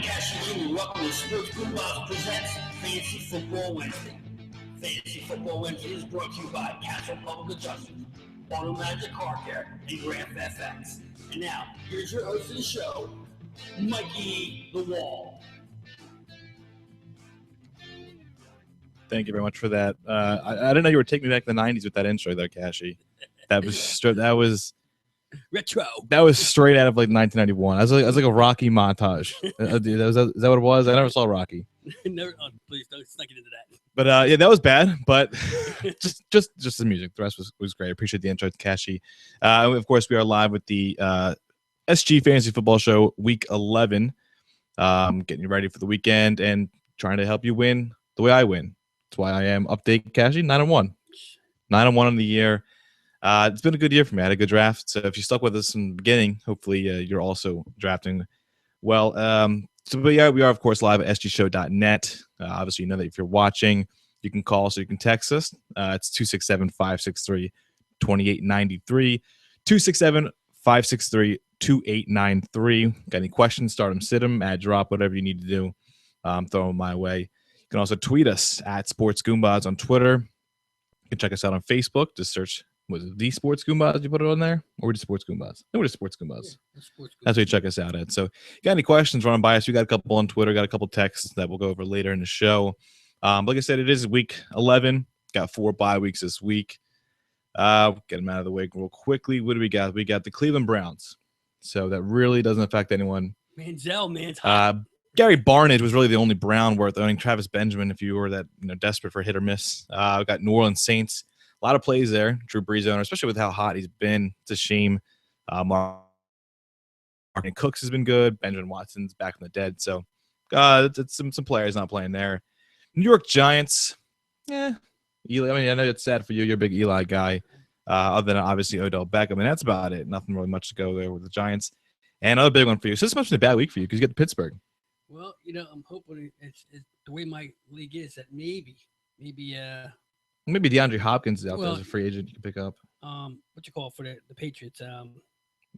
Cash King, and welcome to Sports Goombahs presents Fantasy Football Wednesday. Fantasy Football Wednesday is brought to you by Castle Public Adjusters, Automatic Car Care, and Graph FX. And now, here's your host of the show, Mikey the Wall. Thank you very much for that. I didn't know you were taking me back to the 90s with that intro there, Cashy. That was retro. That was straight out of like 1991. I was like a Rocky montage. Is that what it was? I never saw Rocky. Never. Oh, please don't sneak it into that. But yeah, that was bad. But just the music. The rest was great. I appreciate the intro to Cashy. Of course, we are live with the SG Fantasy Football Show Week 11. Getting you ready for the weekend and trying to help you win the way I win. That's why I am update Cashy 9-1. 9-1 on the year. It's been a good year for me. I had a good draft. So if you stuck with us in the beginning, hopefully you're also drafting well. But yeah, we are, of course, live at sgshow.net. Obviously, you know that if you're watching, you can call so you can text us. It's 267-563-2893. 267-563-2893. Got any questions? Start them, sit them, add, drop, whatever you need to do. Throw them my way. You can also tweet us at Sports Goombahs on Twitter. You can check us out on Facebook. Just search, was it the Sports Goombahs? You put it on there? Or just Sports Goombahs? No, we're just Sports Goombahs. Yeah, that's what you check us out at. So, got any questions, run by us. We got a couple on Twitter, got a couple texts that we'll go over later in the show. Like I said, it is week 11. Got 4 bye weeks this week. Get them out of the way real quickly. What do we got? We got the Cleveland Browns. So, that really doesn't affect anyone. Manziel, man's hot. Gary Barnidge was really the only Brown worth owning. Travis Benjamin, if you were that desperate for hit or miss. We got New Orleans Saints. A lot of plays there. Drew Brees owner, especially with how hot he's been. It's a shame. Martin Cooks has been good. Benjamin Watson's back from the dead. So it's some players not playing there. New York Giants. Yeah. Eli, I know it's sad for you. You're a big Eli guy. Other than obviously Odell Beckham. And that's about it. Nothing really much to go there with the Giants. And another big one for you. So this must be a bad week for you because you get the Pittsburgh. Well, I'm hoping it's the way my league is that maybe DeAndre Hopkins is out there as a free agent you can pick up. What you call for the Patriots?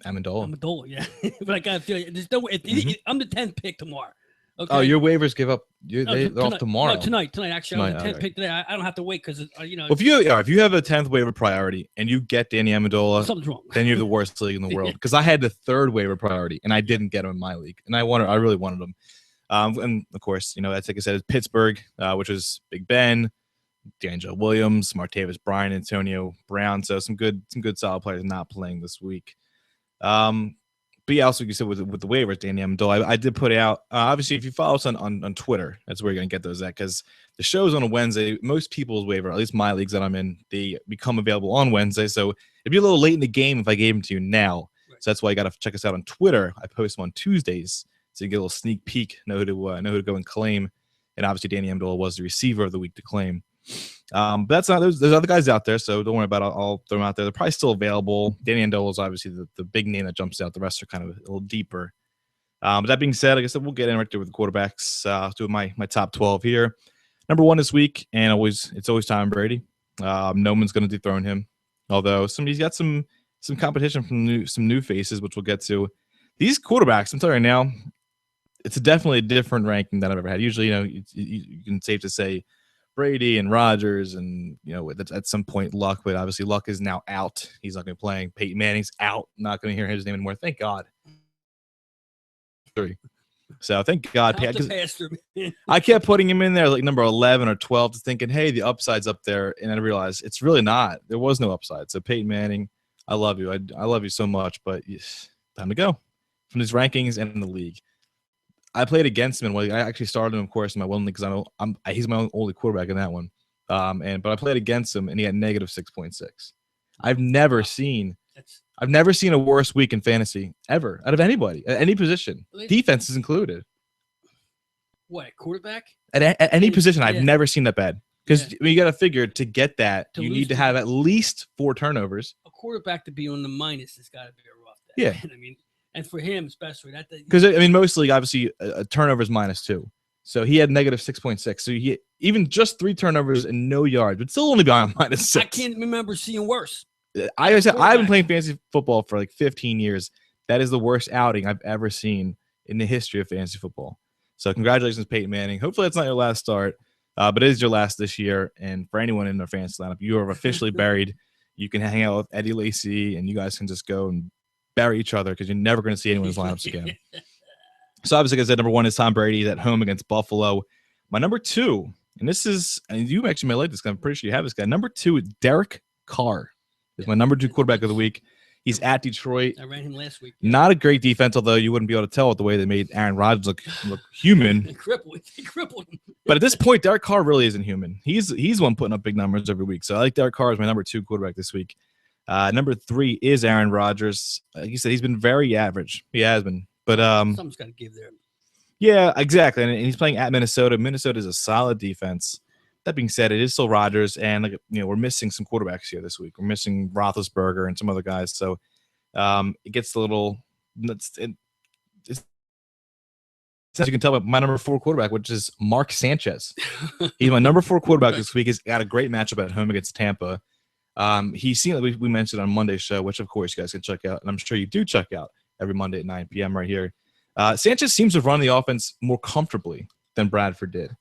Amendola, yeah. But I got a feeling there's no way. I'm the 10th pick tomorrow. Okay? Oh, your waivers give up. They're off tomorrow. No, tonight. Actually, I'm the 10th pick today. I don't have to wait because Well, if you have a 10th waiver priority and you get Danny Amendola, something's wrong. Then you have the worst league in the world. Because I had the 3rd waiver priority and I didn't get him in my league, and I really wanted him. And of course, that's like I said, it's Pittsburgh, which was Big Ben, D'Angelo Williams, Martavis Bryant, Antonio Brown. So some good solid players not playing this week. But yeah, also you said with the waivers, Danny Amendola, I did put out. Obviously, if you follow us on Twitter, that's where you're gonna get those at, because the show's on a Wednesday. Most people's waiver, at least my leagues that I'm in, they become available on Wednesday. So it'd be a little late in the game if I gave them to you now. Right. So that's why you got to check us out on Twitter. I post them on Tuesdays. So you get a little sneak peek, know who to go and claim. And obviously, Danny Amendola was the receiver of the week to claim. But that's not. There's other guys out there, so don't worry about it. I'll throw them out there. They're probably still available. Danny Amendola is obviously the big name that jumps out. The rest are kind of a little deeper. But that being said, like I said, we'll get in right there with the quarterbacks. Do my top 12 here. Number 1 this week, and it's always Tom Brady. No one's going to dethrone him, although somebody's got some competition from some new faces, which we'll get to. These quarterbacks, I'm telling you right now, it's definitely a different ranking than I've ever had. Usually, you can safe to say Brady and Rodgers and, at some point Luck, but obviously Luck is now out. He's not going to be playing. Peyton Manning's out. Not going to hear his name anymore. Thank God. So thank God. I kept putting him in there like number 11 or 12, thinking, hey, the upside's up there. And I realized it's really not. There was no upside. So Peyton Manning, I love you. I love you so much, but time to go from these rankings and in the league. I played against him. I actually started him, of course, in my one league because he's my only quarterback in that one. But I played against him, and he had negative 6.6. I've never seen a worse week in fantasy ever out of anybody at any position, defenses included. What, quarterback? At any position, I've never seen that bad. Because you got to figure to get that, you need to have at least 4 turnovers. A quarterback to be on the minus has got to be a rough day. Yeah. And for him especially, because most league obviously a turnover is -2, so he had negative 6.6. So he even just 3 turnovers and no yards, but still only behind -6. I can't remember seeing worse. I've been playing fantasy football for like 15 years. That is the worst outing I've ever seen in the history of fantasy football. So congratulations, Peyton Manning. Hopefully that's not your last start, but it is your last this year. And for anyone in their fantasy lineup, you are officially buried. You can hang out with Eddie Lacy, and you guys can just go and bury each other because you're never going to see anyone's lineups again. So obviously, like I said, number 1 is Tom Brady at home against Buffalo. My number 2, and this is, and you actually may like this guy. I'm pretty sure you have this guy. Number 2 is Derek Carr. Is my number 2 quarterback of the week. He's at Detroit. I ran him last week. Not a great defense, although you wouldn't be able to tell with the way they made Aaron Rodgers look human. They crippled him. But at this point, Derek Carr really isn't human. He's the one putting up big numbers every week. So I like Derek Carr as my number 2 quarterback this week. Number 3 is Aaron Rodgers. Like you said, he's been very average. He has been. But something's got to give there. Yeah, exactly. And he's playing at Minnesota. Minnesota is a solid defense. That being said, it is still Rodgers, and we're missing some quarterbacks here this week. We're missing Roethlisberger and some other guys. So it gets a little. As you can tell by my number 4 quarterback, which is Mark Sanchez. He's my number 4 quarterback this week. He's got a great matchup at home against Tampa. He's seen that we mentioned on Monday's show, which of course you guys can check out, and I'm sure you do check out every Monday at 9 p.m. right here. Sanchez seems to have run the offense more comfortably than Bradford did.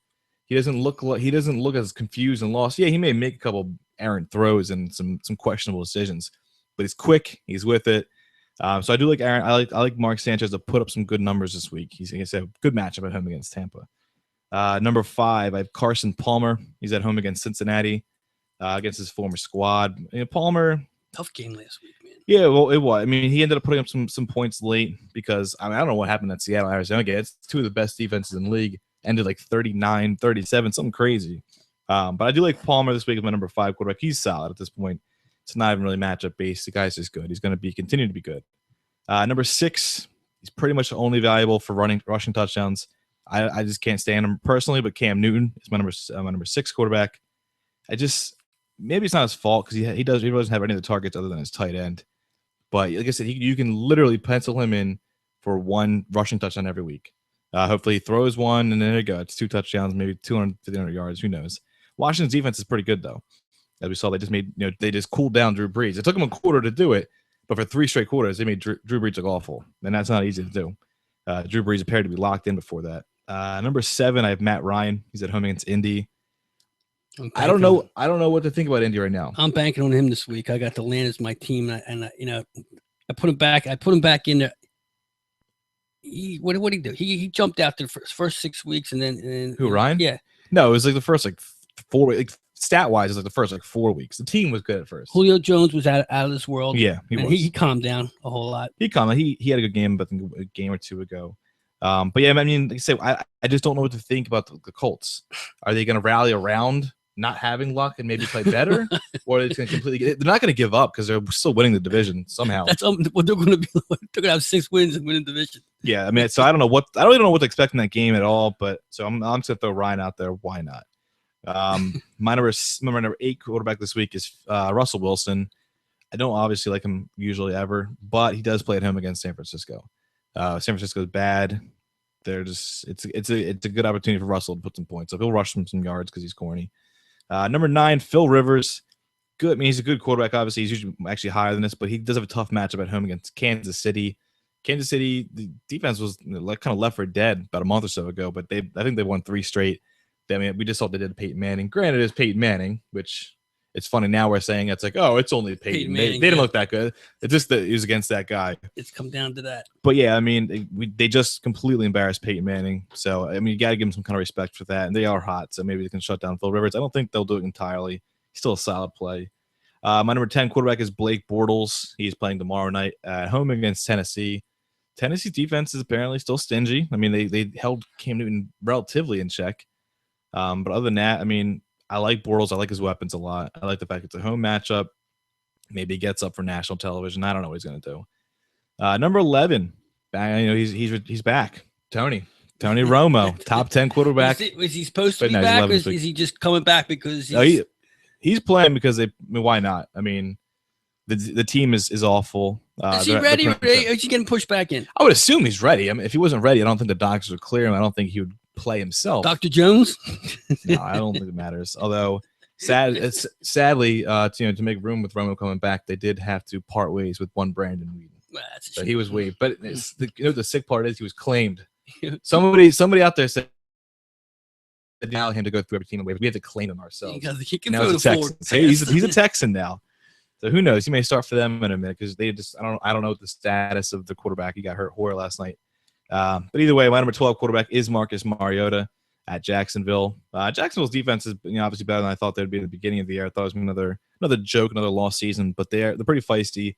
He doesn't look as confused and lost. Yeah, he may make a couple errant throws and some questionable decisions, but he's quick. He's with it. So I do like Aaron. I like Mark Sanchez to put up some good numbers this week. He's a good matchup at home against Tampa. Number 5, I have Carson Palmer. He's at home against Cincinnati against his former squad. Palmer. Tough game last week, man. Yeah, well, it was. I mean, he ended up putting up some points late because I don't know what happened at Seattle, Arizona game. It's 2 of the best defenses in the league. Ended like 39, 37, something crazy. But I do like Palmer this week as my number 5 quarterback. He's solid at this point. It's not even really matchup based. The guy's just good. He's going to continue to be good. Number 6, he's pretty much only valuable for rushing touchdowns. I just can't stand him personally, but Cam Newton is my number 6 quarterback. Maybe it's not his fault because he doesn't have any of the targets other than his tight end. But like I said, you can literally pencil him in for 1 rushing touchdown every week. Hopefully he throws one, and there you go. It's 2 touchdowns, maybe 200, 300 yards. Who knows? Washington's defense is pretty good, though. As we saw, they just cooled down Drew Brees. It took them a quarter to do it, but for 3 straight quarters, they made Drew Brees look awful, and that's not easy to do. Drew Brees appeared to be locked in before that. Number 7, I have Matt Ryan. He's at home against Indy. I don't know what to think about Indy right now. I'm banking on him this week. I got the land as my team, and I put him back. I put him back in there. What did he do? He jumped out the first 6 weeks, and then who, Ryan? Yeah. No, it was like the first 4 weeks. Stat wise, it's like the first 4 weeks. The team was good at first. Julio Jones was out of this world. Yeah, he calmed down a whole lot. He had a good game, but a game or 2 ago. But yeah, I mean, like I say, I just don't know what to think about the Colts. Are they going to rally around not having luck and maybe play better, or are they just going to completely? They're not going to give up because they're still winning the division somehow. That's what they're going to be. They're going to have 6 wins and win the division. Yeah, I mean, so I don't even know what to expect in that game at all. But so I'm just going to throw Ryan out there. Why not? My number 8 quarterback this week is Russell Wilson. I don't obviously like him usually ever, but he does play at home against San Francisco. San Francisco is bad. They're just it's a good opportunity for Russell to put some points. So he'll rush some yards because he's corny. Number 9, Phil Rivers. Good. I mean, he's a good quarterback. Obviously, he's usually actually higher than this, but he does have a tough matchup at home against Kansas City. Kansas City, the defense was kind of left for dead about a month or so ago, but I think they won 3 straight. I mean, we just saw what they did to Peyton Manning. Granted, it's Peyton Manning, which it's funny now we're saying it's like, oh, it's only Peyton Manning. They didn't look that good. It's just that it was against that guy. It's come down to that. But yeah, I mean, they just completely embarrassed Peyton Manning. So I mean, you got to give them some kind of respect for that. And they are hot, so maybe they can shut down Phil Rivers. I don't think they'll do it entirely. He's still a solid play. My number 10 quarterback is Blake Bortles. He's playing tomorrow night at home against Tennessee. Tennessee's defense is apparently still stingy. I mean, they held Cam Newton relatively in check. But other than that, I mean, I like Bortles. I like his weapons a lot. I like the fact it's a home matchup. Maybe he gets up for national television. I don't know what he's going to do. Number 11, he's back. Tony Romo, top 10 quarterback. Was he supposed to be back, or is he just coming back because he's playing because why not? I mean, the team is awful. Is he ready? Or is he getting pushed back in? I would assume he's ready. I mean, if he wasn't ready, I don't think the doctors would clear him. I don't think he would play himself. Dr. Jones? No, I don't think it matters. Although, sadly, to make room with Romo coming back, they did have to part ways with one Brandon Whedon. Well, that's a so shame. he was waived. But the sick part is he was claimed Somebody out there said now him to go through every team away. We have to claim him ourselves. He can now throw he's the a forward. Texan. He's a Texan now. So who knows? He may start for them in a minute because they just I don't know what the status of the quarterback. He got hurt horror last night. But either way, my number 12 quarterback is Marcus Mariota at Jacksonville. Jacksonville's defense is obviously better than I thought they'd be at the beginning of the year. I thought it was another joke, another lost season, but they're pretty feisty.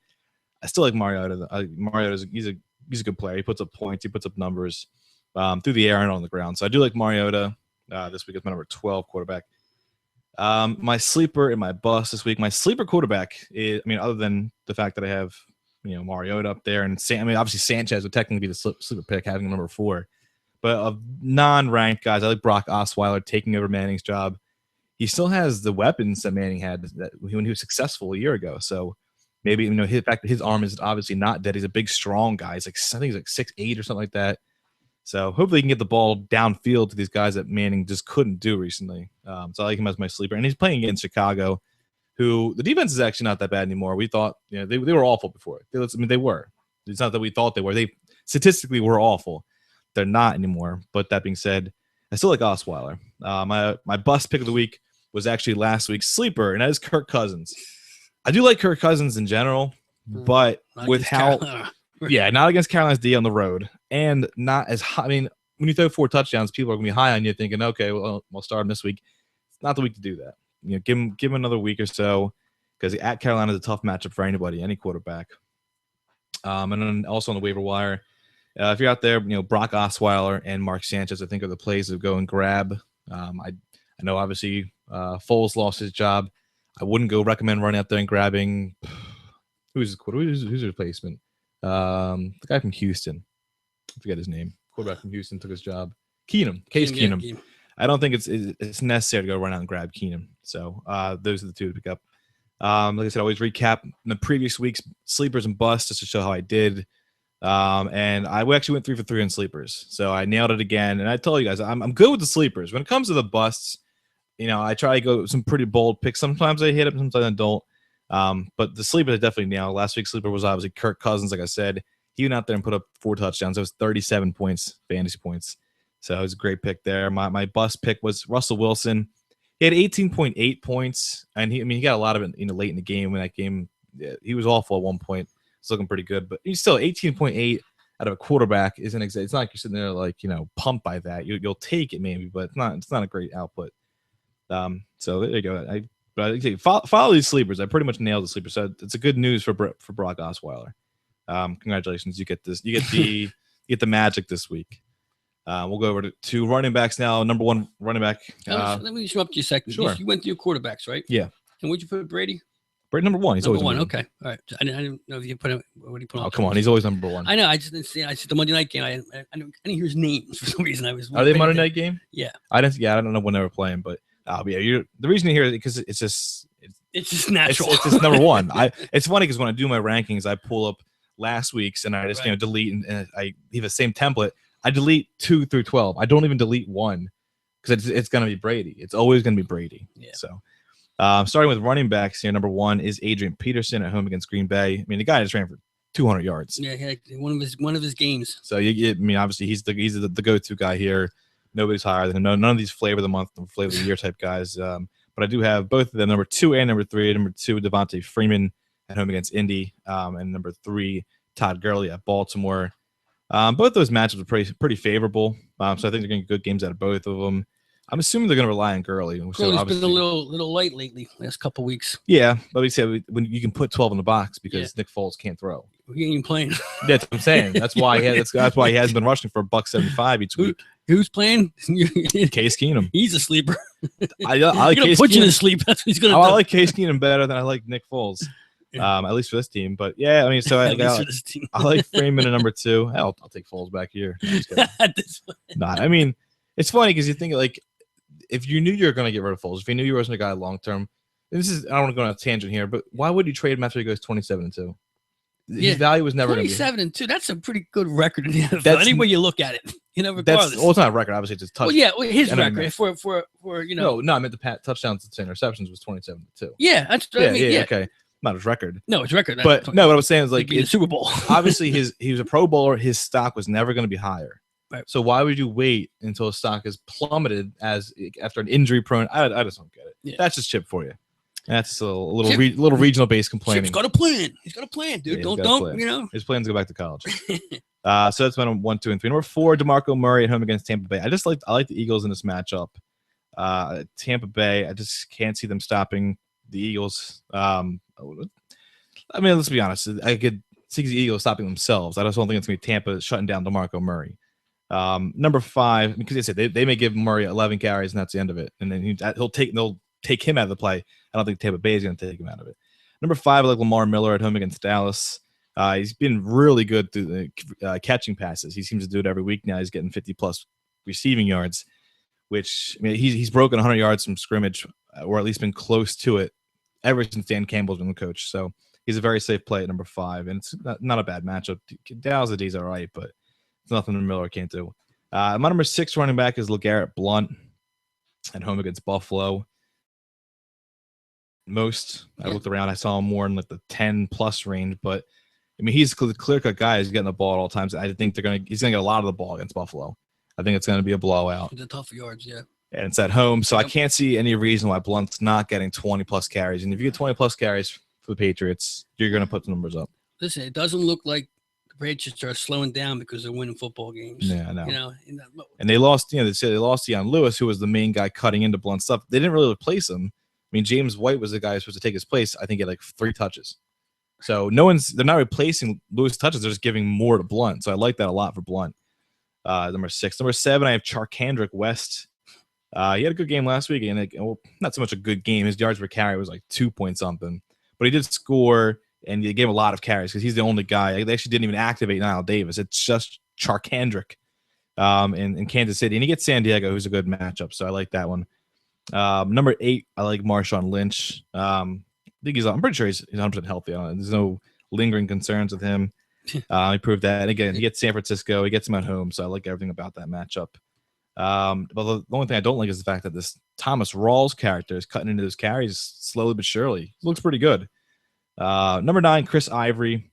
I still like Mariota. Mariota he's a good player. He puts up points. He puts up numbers through the air and on the ground. So I do like Mariota this week as my number 12 quarterback. My sleeper and my bust this week. My sleeper quarterback is, other than the fact that I have, Mariota up there, and obviously Sanchez would technically be the sleeper pick, having number 4. But of non-ranked guys, I like Brock Osweiler taking over Manning's job. He still has the weapons that Manning had when he was successful a year ago. So maybe the fact that his arm is obviously not dead. He's a big, strong guy. I think he's like 6'8" or something like that. So hopefully he can get the ball downfield to these guys that Manning just couldn't do recently. So I like him as my sleeper. And he's playing against Chicago, who the defense is actually not that bad anymore. We thought they were awful before. They were. It's not that we thought they were. They statistically were awful. They're not anymore. But that being said, I still like Osweiler. My bust pick of the week was actually last week's sleeper, and that is Kirk Cousins. I do like Kirk Cousins in general, but with how not against Carolina's D on the road, and not as high. When you throw 4 touchdowns, people are going to be high on you thinking, okay, well, we'll start him this week. It's not the week to do that. Give him another week or so, because at Carolina is a tough matchup for anybody, any quarterback. And then also on the waiver wire, if you're out there, Brock Osweiler and Mark Sanchez, I think are the plays to go and grab. I know obviously Foles lost his job. I wouldn't go recommend running out there and grabbing who's his replacement. The guy from Houston, I forget his name. Quarterback from Houston took his job. Case Keenum. I don't think it's necessary to go run out and grab Keenum. So those are the two to pick up. Like I said, I always recap the previous week's sleepers and busts just to show how I did. And I actually went 3 for 3 on sleepers. So I nailed it again. And I told you guys, I'm good with the sleepers. When it comes to the busts, I try to go some pretty bold picks. Sometimes I hit them, sometimes I don't. But the sleeper I definitely nailed. Last week's sleeper was obviously Kirk Cousins. Like I said, he went out there and put up 4 touchdowns. That was 37 points, fantasy points. So it was a great pick there. My bust pick was Russell Wilson. He had 18.8 points, and he got a lot of it late in the game. When that game, he was awful at one point. It's looking pretty good, but he's still 18.8 out of a quarterback isn't exact. It's not like you're sitting there like pumped by that. You'll take it maybe, but it's not a great output. So there you go. Follow these sleepers. I pretty much nailed the sleeper. So it's a good news for Brock Osweiler. Congratulations, you get this. You get the magic this week. We'll go over to running backs now. Number 1 running back. Let me interrupt you a second. Sure. You went through your quarterbacks, right? Yeah. And would you put Brady? Brady number 1. He's number always one. Okay. All right. I didn't know if you put him. What do you put on? Oh, come on. He's always number 1. I know. I just didn't see. I see the Monday night game. I didn't hear his names for some reason. Are they Monday night game? Yeah. I don't know when they were playing, but the reason you hear it because it's just natural. It's just number 1. It's funny because when I do my rankings, I pull up last week's and I just delete and I leave the same template. I delete 2 through 12. I don't even delete 1 because it's going to be Brady. It's always going to be Brady. Yeah. So starting with running backs here, number 1 is Adrian Peterson at home against Green Bay. The guy just ran for 200 yards. Yeah, one of his games. So obviously he's the go-to guy here. Nobody's higher than him. None of these flavor of the month, flavor of the year type guys. But I do have both of them, number 2 and number 3. Number 2, Devontae Freeman at home against Indy, and number 3, Todd Gurley at Baltimore. Both those matchups are pretty favorable. So I think they're going to get good games out of both of them. I'm assuming they're going to rely on Gurley. Gurley's been a little light lately, last couple weeks. Yeah, but we said when you can put 12 in the box because Nick Foles can't throw. He ain't even playing. That's what I'm saying. That's why he hasn't been rushing for $175 each week. Who's playing? Case Keenum. He's a sleeper. I like He's gonna put you to sleep. That's what he's gonna do. I like Case Keenum better than I like Nick Foles. At least for this team. But yeah, I like Freeman at number 2. I'll take Foles back here. It's funny because you think like if you knew you were going to get rid of Foles, if you knew you wasn't a guy long term, I don't want to go on a tangent here, but why would you trade him after he goes 27-2? His value was never 27-2. That's a pretty good record in the NFL. Any way you look at it, regardless. It's not a record. Obviously, it's just touch. His record for No, I meant the touchdowns to interceptions was 27-2. Yeah, that's okay. Not his record. No, his record. But no, what I was saying is like the Super Bowl. Obviously, he was a Pro Bowler. His stock was never going to be higher. Right. So why would you wait until his stock is plummeted after an injury prone? I just don't get it. Yeah. That's just Chip for you. That's a little Chip- little regional based complaining. Chip's got a plan. He's got a plan, dude. Yeah, don't plan. you know? His plans to go back to college. So that's been 1, 2, and 3. Number 4, DeMarco Murray at home against Tampa Bay. I like the Eagles in this matchup. Tampa Bay, I just can't see them stopping the Eagles. I mean, let's be honest. I could see the Eagles stopping themselves. I just don't think it's going to be Tampa shutting down DeMarco Murray. Number 5, because they said they may give Murray 11 carries and that's the end of it, and then they'll take him out of the play. I don't think Tampa Bay is going to take him out of it. Number 5, I like Lamar Miller at home against Dallas. He's been really good through the catching passes. He seems to do it every week now. He's getting 50+ receiving yards, which I mean he's broken 100 yards from scrimmage, or at least been close to it ever since Dan Campbell's been the coach. So he's a very safe play at number 5, and it's not a bad matchup. Dallas D's all right, but it's nothing that Miller can't do. My number 6 running back is LeGarrette Blount at home against Buffalo. I looked around, I saw him more in like the 10+ range, but I mean he's the clear-cut guy. He's getting the ball at all times. I think he's gonna get a lot of the ball against Buffalo. I think it's gonna be a blowout. The tough yards, yeah. And it's at home, so I can't see any reason why Blunt's not getting 20+ carries. And if you get 20+ carries for the Patriots, you're gonna put the numbers up. Listen, it doesn't look like the Patriots are slowing down because they're winning football games. Yeah, I know. You know, and they lost. They said they lost Deion Lewis, who was the main guy cutting into Blunt stuff. They didn't really replace him. I mean, James White was the guy who was supposed to take his place. I think he had like 3 touches. So they're not replacing Lewis touches. They're just giving more to Blunt. So I like that a lot for Blunt. Number 6. Number 7, I have Charkandrick West. He had a good game last week, and not so much a good game. His yards per carry was like 2 point something, but he did score, and he gave a lot of carries because he's the only guy. They actually didn't even activate Niall Davis. It's just Charkandrick in Kansas City, and he gets San Diego, who's a good matchup. So I like that one. Number 8, I like Marshawn Lynch. I'm pretty sure he's 100% healthy. There's no lingering concerns with him. He proved that. And again, he gets San Francisco. He gets him at home, so I like everything about that matchup. But the only thing I don't like is the fact that this Thomas Rawls character is cutting into those carries slowly but surely. Looks pretty good. Number 9, Chris Ivory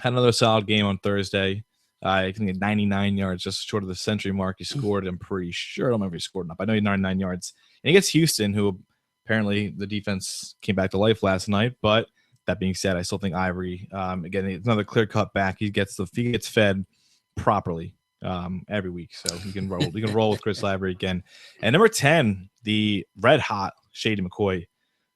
had another solid game on Thursday. I think at 99 yards, just short of the century mark. He scored. I'm pretty sure. I don't remember if he scored enough. I know he had 99 yards. And he gets Houston, who apparently the defense came back to life last night. But that being said, I still think Ivory, again, it's another clear-cut back. He gets fed properly every week. So you can roll with Chris Ivory again. And number 10, the red-hot Shady McCoy.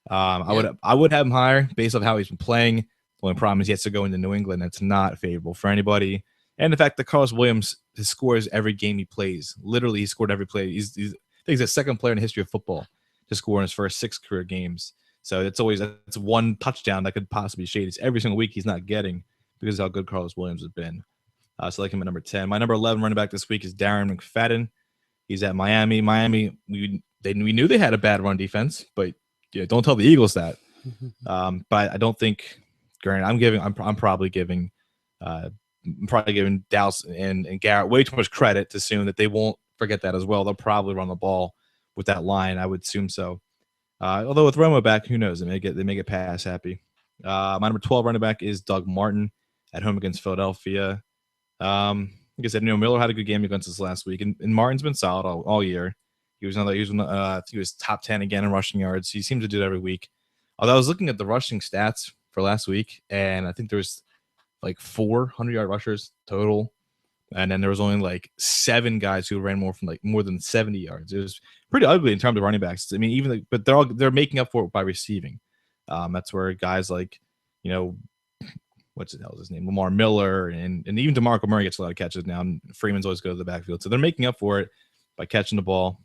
I would have him higher based off how he's been playing. The only problem is he has to go into New England. It's not favorable for anybody. And the fact that Carlos Williams scores every game he plays. Literally, he scored every play. I think he's the second player in the history of football to score in his first 6 career games. So it's one touchdown that could possibly shade. It's every single week he's not getting because of how good Carlos Williams has been. So I like him at number 10. My number 11 running back this week is Darren McFadden. He's at Miami. We knew they had a bad run defense, but don't tell the Eagles that. But I don't think. Granted, I'm probably giving Dallas and Garrett way too much credit to assume that they won't forget that as well. They'll probably run the ball with that line. I would assume so. Although with Romo back, who knows? They may get pass happy. My number 12 running back is Doug Martin at home against Philadelphia. Like I said, Miller had a good game against us last week, and Martin's been solid all year. He was top 10 again in rushing yards. He seems to do it every week. Although I was looking at the rushing stats for last week, and I think there was like 400-yard rushers total, and then there was only like 7 guys who ran more than 70 yards. It was pretty ugly in terms of running backs. I mean, but they're making up for it by receiving. That's where guys like what's the hell is his name, Lamar Miller, and even DeMarco Murray gets a lot of catches now, and Freeman's always go to the backfield, so they're making up for it by catching the ball.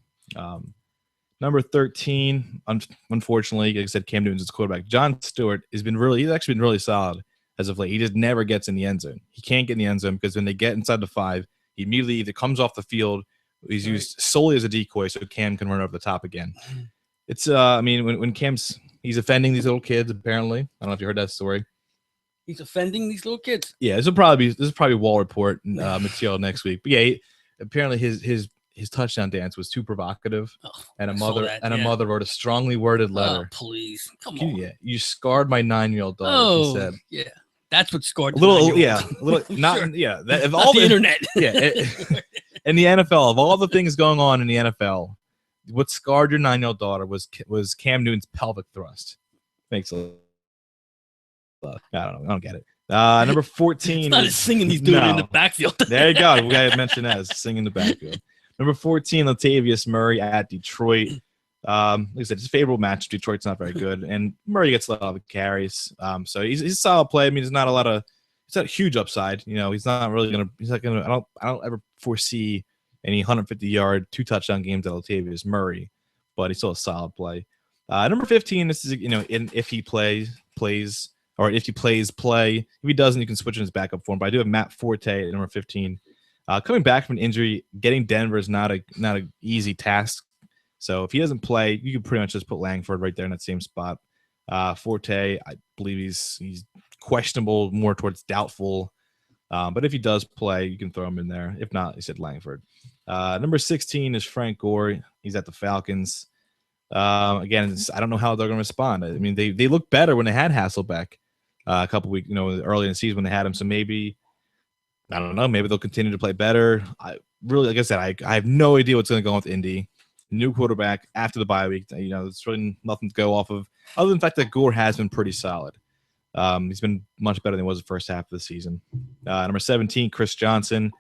Number 13, unfortunately, like I said, Cam Newton's his quarterback. John Stewart he's actually been really solid as of late. He just never gets in the end zone. He can't get in the end zone because when they get inside the 5, he immediately either comes off the field, he's used solely as a decoy so Cam can run over the top again. It's when he's offending these little kids, apparently. I don't know if you heard that story. He's offending these little kids. Yeah, this is probably wall report material next week. But yeah, apparently his touchdown dance was too provocative, and a mother wrote a strongly worded letter. Oh, please, come on. Yeah, you scarred my 9-year-old daughter. She said, yeah, that's what scarred a little, not sure. yeah. That if Not all the internet. Yeah, In the NFL, of all the things going on in the NFL, what scarred your 9-year-old daughter was Cam Newton's pelvic thrust. Makes a I don't know. I don't get it. Number 14. It's not his singing he's doing in the backfield. There you go. We got to mention that. Singing in the backfield. Number 14, Latavius Murray at Detroit. Like I said, it's a favorable match. Detroit's not very good, and Murray gets a lot of carries. So he's a solid play. I mean, there's not a lot of, it's not a huge upside. You know, he's not gonna. I don't ever foresee any 150-yard 2-touchdown games at Latavius Murray, but he's still a solid play. Number 15. This is, you know, if he plays, or if he play. If he doesn't, you can switch in his backup form. But I do have Matt Forte at number 15. Coming back from an injury, getting Denver is not a easy task. So if he doesn't play, you can pretty much just put Langford right there in that same spot. Forte, I believe he's questionable, more towards doubtful. But if he does play, you can throw him in there. If not, he said Langford. Number 16 is Frank Gore. He's at the Falcons. Again, I don't know how they're going to respond. I mean, they looked better when they had Hasselbeck a couple weeks, you know, early in the season when they had him. So maybe, I don't know, maybe they'll continue to play better. I really, like I said, I have no idea what's going to go on with Indy. New quarterback after the bye week. You know, there's really nothing to go off of, other than the fact that Gore has been pretty solid. He's been much better than he was the first half of the season. Number 17, Chris Johnson.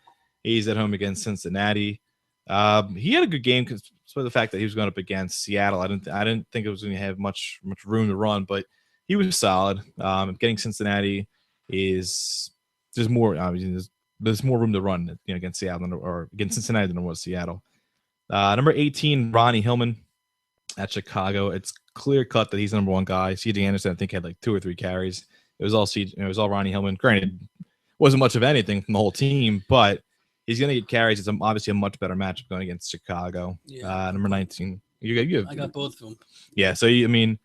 He's at home against Cincinnati. He had a good game because the fact that he was going up against Seattle. I didn't think it was going to have much room to run, but he was solid. Getting Cincinnati there's more room to run, you know, against Seattle or against Cincinnati than there was Seattle. Number 18, Ronnie Hillman at Chicago. It's clear cut that he's the number one guy. C.J. Anderson, I think, had like 2 or 3 carries. It was all Ronnie Hillman. Granted, wasn't much of anything from the whole team, but he's going to get carries. It's obviously a much better matchup going against Chicago. Yeah. Number 19. I got both of them. Yeah, so I mean,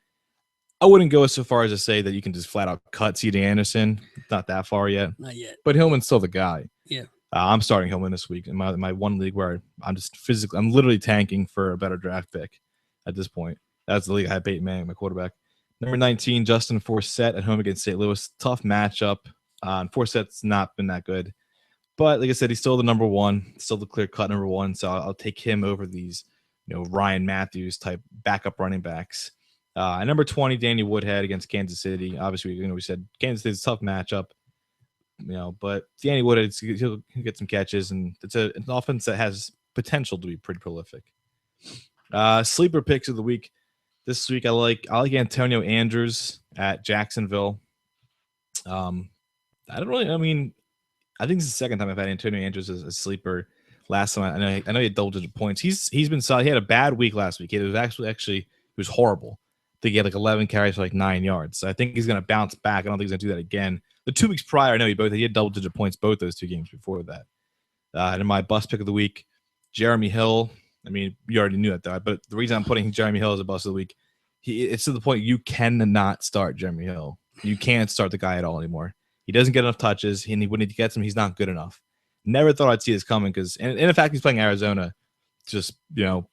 I wouldn't go so far as to say that you can just flat out cut C.J. Anderson. It's not that far yet. Not yet. But Hillman's still the guy. Yeah. I'm starting Hillman this week in my one league where I'm literally tanking for a better draft pick at this point. That's the league I have Peyton Manning, my quarterback. Number 19, Justin Forsett at home against St. Louis. Tough matchup. Forsett's not been that good. But like I said, he's still the number one, still the clear-cut number one. So I'll take him over these, you know, Ryan Matthews type backup running backs. Number 20, Danny Woodhead against Kansas City. Obviously, you know, we said Kansas City's a tough matchup. You know, but Danny Woodhead, he'll get some catches, and it's an offense that has potential to be pretty prolific. Sleeper picks of the week. This week, I like Antonio Andrews at Jacksonville. I think this is the second time I've had Antonio Andrews as a sleeper. Last time, I know he had double-digit points. He's been solid. He had a bad week last week. It was actually it was horrible. I think he had like 11 carries for like 9 yards. So I think he's going to bounce back. I don't think he's going to do that again. The 2 weeks prior, I know he had double-digit points both those 2 games before that. And in my bust pick of the week, Jeremy Hill. I mean, you already knew that, but the reason I'm putting Jeremy Hill as a bust of the week, it's to the point you cannot start Jeremy Hill. You can't start the guy at all anymore. He doesn't get enough touches, and when he gets them, he's not good enough. Never thought I'd see this coming because, and in fact, he's playing Arizona. Just, you know,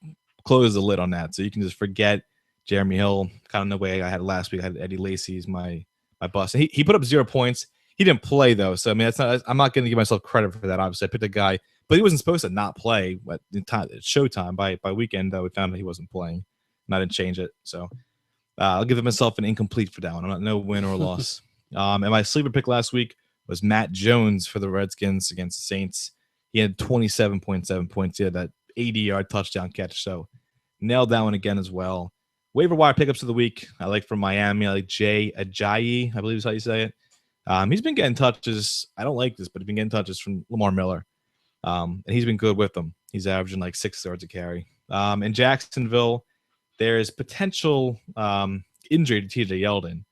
close the lid on that. So you can just forget Jeremy Hill, kind of the way I had last week. I had Eddie Lacy as my bust. And he put up 0 points. He didn't play, though. So, I mean, I'm not going to give myself credit for that. Obviously, I picked a guy, but he wasn't supposed to not play at showtime. By weekend, though, we found out he wasn't playing, and I didn't change it. So I'll give myself an incomplete for that one. I'm not no win or loss. And my sleeper pick last week was Matt Jones for the Redskins against the Saints. He had 27.7 points. He had that 80-yard touchdown catch. So nailed that one again as well. Waiver wire pickups of the week. I like from Miami. I like Jay Ajayi, I believe is how you say it. He's been getting touches. I don't like this, but he's been getting touches from Lamar Miller. And he's been good with them. He's averaging like 6 yards a carry. In Jacksonville, there's potential injury to TJ Yeldon.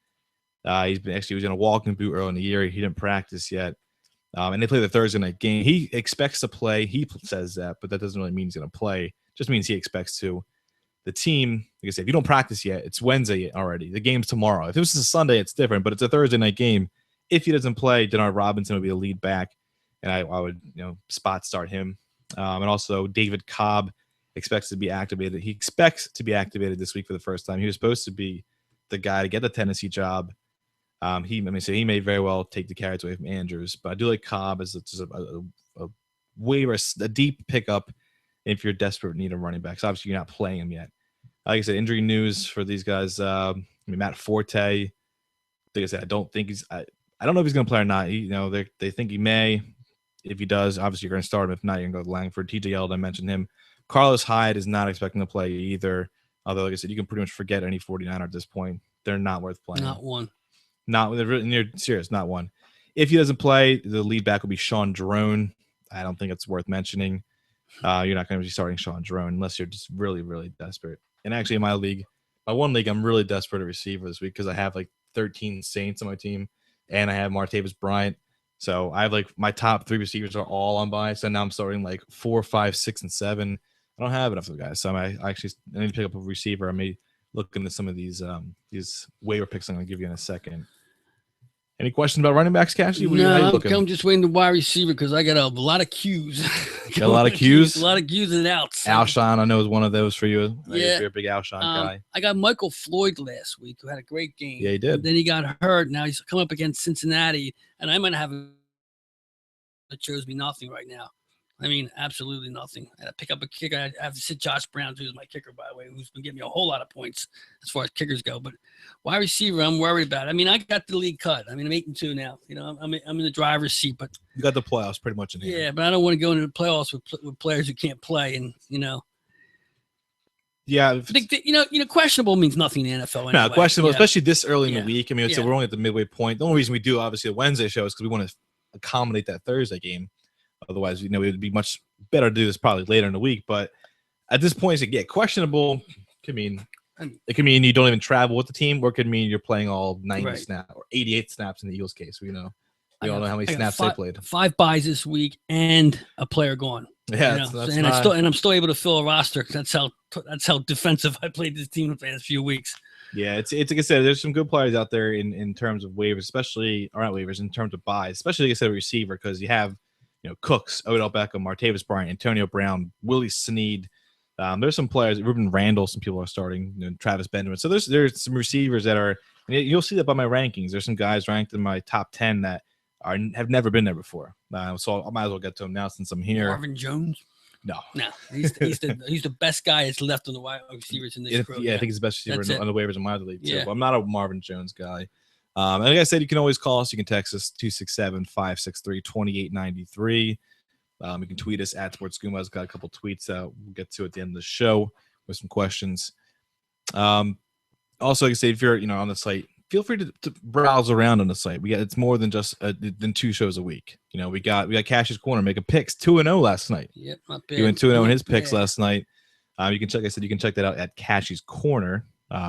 He was in a walking boot early in the year. He didn't practice yet. And they play the Thursday night game. He expects to play. He says that, but that doesn't really mean he's going to play. It just means he expects to. The team, like I said, if you don't practice yet, it's Wednesday already. The game's tomorrow. If it was a Sunday, it's different, but it's a Thursday night game. If he doesn't play, Denard Robinson would be a lead back, and I would, spot start him. And also David Cobb expects to be activated. He expects to be activated this week for the first time. He was supposed to be the guy to get the Tennessee job. He may very well take the carries away from Andrews, but I do like Cobb as just a waiver, a deep pickup if you're desperate need a running back. So obviously you're not playing him yet. Like I said, injury news for these guys. Matt Forte. Like I said, I don't think he's. I don't know if he's going to play or not. They think he may. If he does, obviously you're going to start him. If not, you're going to go to Langford. TJ Yeldon, I mentioned him. Carlos Hyde is not expecting to play either. Although, like I said, you can pretty much forget any 49er at this point. They're not worth playing. Not one. They're really serious. Not one. If he doesn't play, the lead back will be Sean Drone. I don't think it's worth mentioning. You're not going to be starting Sean Drone unless you're just really, really desperate. And actually, in my one league, I'm really desperate at receiver this week because I have like 13 Saints on my team, and I have Martavis Bryant. So I have like my top 3 receivers are all on bye. So now I'm starting like 4, 5, 6, and 7. I don't have enough of the guys, so I need to pick up a receiver. I may look into some of these waiver picks I'm going to give you in a second. Any questions about running backs, Cashy? No, I'm just waiting to wide receiver because I got a lot of Qs. Got a lot of Qs? A lot of Qs and outs. Alshon, I know, is one of those for you. Yeah. You're a big Alshon guy. I got Michael Floyd last week, who had a great game. Yeah, he did. And then he got hurt. Now he's come up against Cincinnati, and I might have that shows me nothing right now. I mean, absolutely nothing. I had to pick up a kicker. I have to sit Josh Brown, who's my kicker, by the way, who's been giving me a whole lot of points as far as kickers go. But wide receiver, I'm worried about. I mean, I got the league cut. I mean, I'm 8-2 now. I'm in the driver's seat. But you got the playoffs pretty much in here. Yeah, but I don't want to go into the playoffs with players who can't play, and Yeah, questionable means nothing in the NFL. Anyway. No, questionable, yeah. especially this early in the week. I mean, so we're only at the midway point. The only reason we do obviously the Wednesday show is because we want to accommodate that Thursday game. Otherwise, it would be much better to do this probably later in the week. But at this point, questionable could mean it could mean you don't even travel with the team, or it could mean you're playing all 90 snaps or 88 snaps in the Eagles case. We don't know how many snaps they played. 5 buys this week and a player gone. Yeah, I'm still able to fill a roster. That's how defensive I played this team the past few weeks. Yeah, it's like I said, there's some good players out there in terms of waivers, in terms of buys, especially like I said, a receiver, because you have Cooks, Odell Beckham, Martavis Bryant, Antonio Brown, Willie Snead. There's some players, Ruben Randall, some people are starting, Travis Benjamin. So there's some receivers that are, and you'll see that by my rankings. There's some guys ranked in my top 10 that have never been there before. So I might as well get to them now since I'm here. Marvin Jones? No, he's the best guy that's left on the wide receivers in this group. Yeah, I think he's the best receiver on the waivers in my league too. Yeah. But I'm not a Marvin Jones guy. And like I said, you can always call us. You can text us 267-563-2893. You can tweet us at Sports Goombahs. Got a couple tweets we'll get to at the end of the show with some questions. Also, like I said, if you're on the site, feel free to browse around on the site. It's more than just than 2 shows a week. We got Cash's Corner making picks 2-0 last night. Yep, not bad. He went 2-0 in his picks last night. You can check that out at Cash's Corner,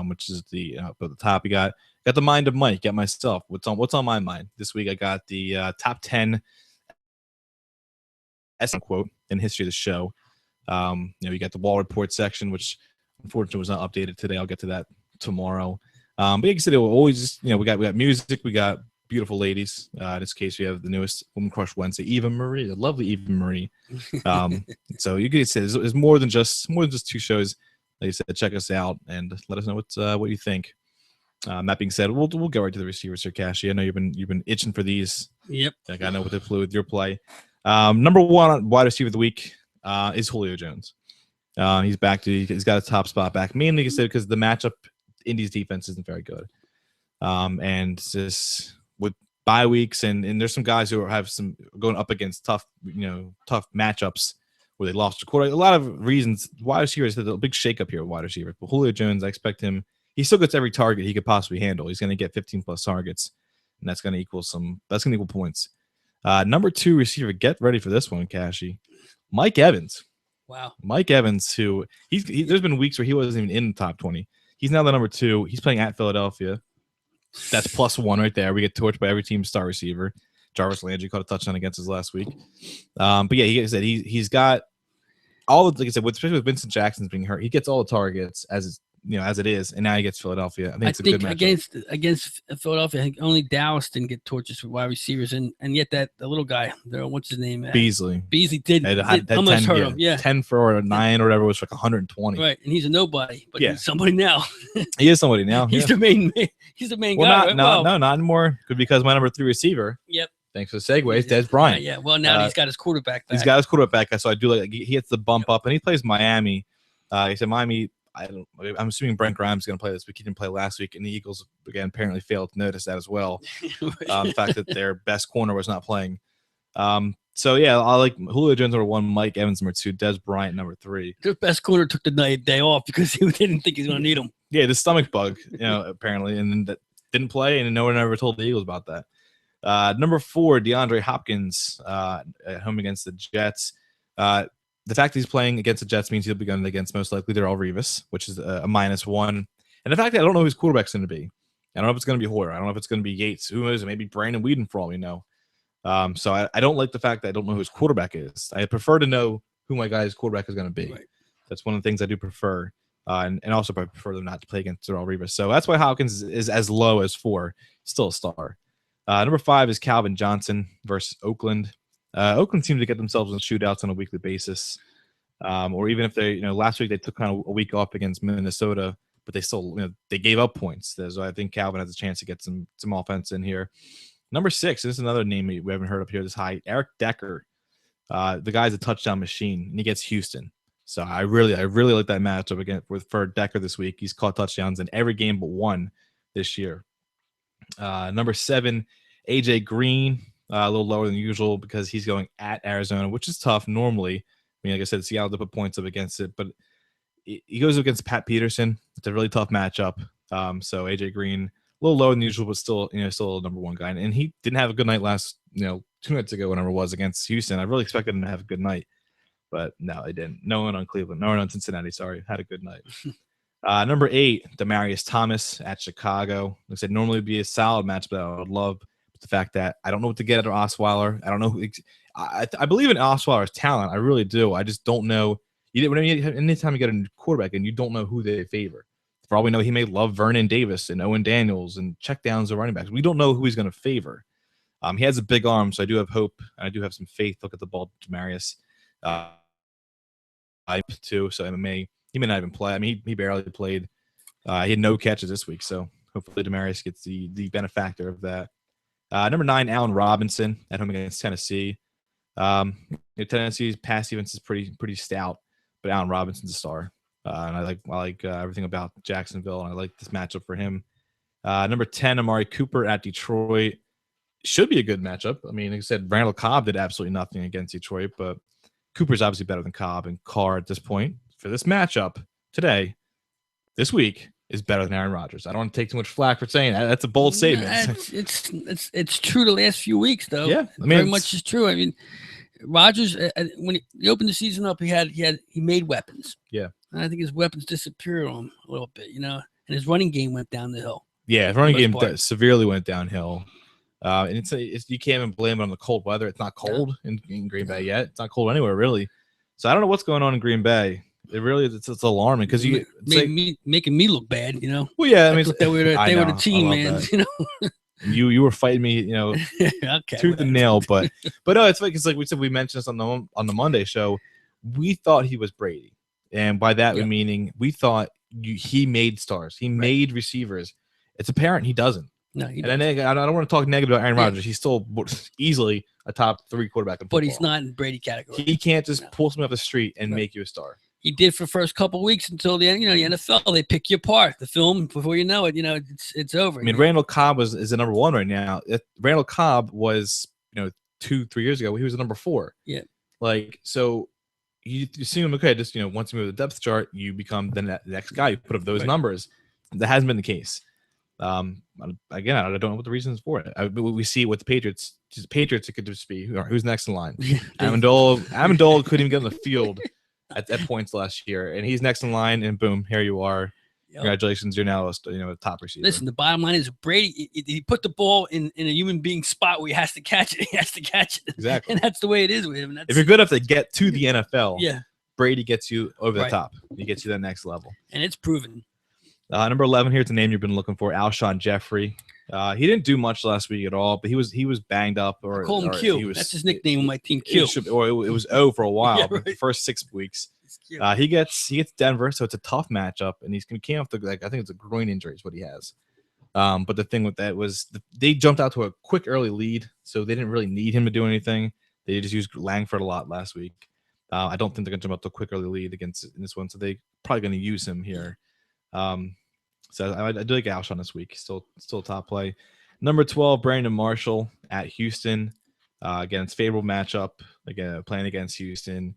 which is the up at the top. You got the mind of Mike. Got myself. What's on my mind this week? I got the top 10 quote in history of the show. You got the Wall Report section, which unfortunately was not updated today. I'll get to that tomorrow. But like I said, it will always just, we got music, we got beautiful ladies. In this case, we have the newest Woman Crush Wednesday, Eva Marie, the lovely Eva Marie. So you can say there's more than just 2 shows. Like I said, check us out and let us know what you think. That being said, we'll get right to the receivers here, Cashy. I know you've been itching for these. Yep. Like I know what they flew with your play. Number 1 wide receiver of the week is Julio Jones. He's back he's got a top spot back, mainly because the matchup. Indy's defense isn't very good. And just with bye weeks and there's some guys who have some going up against tough matchups where they lost a quarter. A lot of reasons. Wide receivers had a big shakeup here with wide receiver. But Julio Jones, I expect him. He still gets every target he could possibly handle. He's going to get 15 plus targets, and that's going to equal points. Number 2 receiver. Get ready for this one, Cashy. Mike Evans. Wow. Mike Evans, who there's been weeks where he wasn't even in the top 20. He's now the number 2. He's playing at Philadelphia. That's +1 right there. We get torched by every team's star receiver. Jarvis Landry caught a touchdown against us last week. But yeah, he's got all of, like I said, especially with Vincent Jackson's being hurt, he gets all the targets as it is, and now he gets Philadeophia. I think it's a good matchup. Against Philadelphia, I think only Dallas didn't get torches with wide receivers, and yet the little guy, what's his name? Beasley did almost hurt him. Yeah, 10 for 9 or whatever was like 120. Right, and he's a nobody, but he's somebody now. He is somebody now. He's the main. He's the main guy. No, not anymore. Because my number 3 receiver. Yep. Thanks for the segue. It's Des Bryant. Yeah. Well, now he's got his quarterback back. He's got his quarterback back, so I do like he hits the bump up, and he plays Miami. He said Miami. I'm assuming Brent Grimes is going to play this week. He didn't play last week, and the Eagles again apparently failed to notice that as well. The fact that their best corner was not playing. So yeah, I like Julio Jones number 1, Mike Evans number 2, Des Bryant number 3. Their best corner took the day off because he didn't think he's going to need him. Yeah, the stomach bug, apparently, and then that didn't play, and no one ever told the Eagles about that. Number 4, DeAndre Hopkins at home against the Jets. The fact that he's playing against the Jets means he'll be going against most likely Darrelle Revis, which is a -1. And the fact that I don't know who his quarterback's going to be. I don't know if it's going to be Hoyer. I don't know if it's going to be Yates. Who knows? Maybe Brandon Weeden for all we know. So I don't like the fact that I don't know who his quarterback is. I prefer to know who my guy's quarterback is going to be. Right. That's one of the things I do prefer. And also I prefer them not to play against Darrelle Revis. So that's why Hopkins is as low as 4. Still a star. Number 5 is Calvin Johnson versus Oakland. Oakland seemed to get themselves in shootouts on a weekly basis. Or even if they, last week they took kind of a week off against Minnesota, but they still, they gave up points. So I think Calvin has a chance to get some offense in here. Number 6, this is another name we haven't heard up here this high. Eric Decker. The guy's a touchdown machine, and he gets Houston. So I really like that matchup again for Decker this week. He's caught touchdowns in every game but one this year. Number 7, AJ Green. A little lower than usual because he's going at Arizona, which is tough normally. I mean, like I said, Seattle to put points up against it, but he goes against Pat Peterson. It's a really tough matchup. So AJ Green, a little lower than usual, but still, still a number 1 guy. And he didn't have a good night last, 2 nights ago, whenever it was against Houston. I really expected him to have a good night, but no, he didn't. No one on Cleveland, no one on Cincinnati. Sorry, had a good night. Number 8, Demaryius Thomas at Chicago. Like I said, normally would be a solid match, but I would love the fact that I don't know what to get out of Osweiler. I don't know who. I believe in Osweiler's talent. I really do. I just don't know. Anytime you get a new quarterback and you don't know who they favor. For all we know, he may love Vernon Davis and Owen Daniels and check downs of running backs. We don't know who he's going to favor. He has a big arm, so I do have hope. And I do have some faith. Look at the ball, Demaryius. Too. So he may not even play. I mean, he barely played. He had no catches this week. So hopefully Demaryius gets the benefactor of that. Number 9, Allen Robinson at home against Tennessee. Tennessee's pass defense is pretty stout, but Allen Robinson's a star. And I like everything about Jacksonville, and I like this matchup for him. Number 10, Amari Cooper at Detroit. Should be a good matchup. I mean, like I said, Randall Cobb did absolutely nothing against Detroit, but Cooper's obviously better than Cobb, and Carr at this point for this matchup today, this week, is better than Aaron Rodgers. I don't want to take too much flack for saying that. That's a bold statement. It's true the last few weeks, though. Yeah, I mean, very much is true. I mean, Rodgers, when he opened the season up, he made weapons. Yeah, and I think his weapons disappeared on him a little bit, and his running game went down the hill. Yeah, his running game severely went downhill. And it's you can't even blame it on the cold weather. It's not cold in Green Bay yet. It's not cold anywhere really. So I don't know what's going on in Green Bay. It really it's alarming because making me look bad, Well, yeah, I mean they were the team, man. You were fighting me, okay, tooth and nail, but no, it's like we said, we mentioned this on the Monday show. We thought he was Brady, and by that meaning we thought he made stars, he made receivers. It's apparent he doesn't. No, he doesn't. And I don't want to talk negative about Aaron Rodgers. He's still easily a top 3 quarterback in football. But he's not in Brady category. He can't just pull something off the street and make you a star. He did for the first couple of weeks until the end. The NFL, they pick you apart. The film, before you know it, it's over. I mean, Randall Cobb is the number 1 right now. Randall Cobb was, 2-3 years ago, he was the number 4. Yeah. So you assume, okay, just, once you move the depth chart, you become the next guy. You put up those numbers. That hasn't been the case. Again, I don't know what the reasons for it. We see what the Patriots. It could just be who's next in line. Amendola couldn't even get on the field at points last year, and he's next in line, and boom, here you are. Yep. Congratulations, you're now a top receiver. Listen, the bottom line is Brady. He put the ball in a human being spot where he has to catch it. He has to catch it. Exactly, and that's the way it is with him. If you're good enough to get to the NFL, Brady gets you over the top. He gets you to that next level, and it's proven. Number 11 here, it's a name you've been looking for, Alshon Jeffrey. He didn't do much last week at all, but he was banged up. Or call him Q. That's his nickname on my team, Q. It was O for a while, but the first 6 weeks. He gets Denver, so it's a tough matchup, and he came off I think it's a groin injury is what he has. But the thing with that was they jumped out to a quick early lead, so they didn't really need him to do anything. They just used Langford a lot last week. I don't think they're going to jump out to a quick early lead against in this one, so they probably going to use him here. So I do like Alshon this week. Still top play. Number 12, Brandon Marshall at Houston. Again, it's favorable matchup. Again, playing against Houston.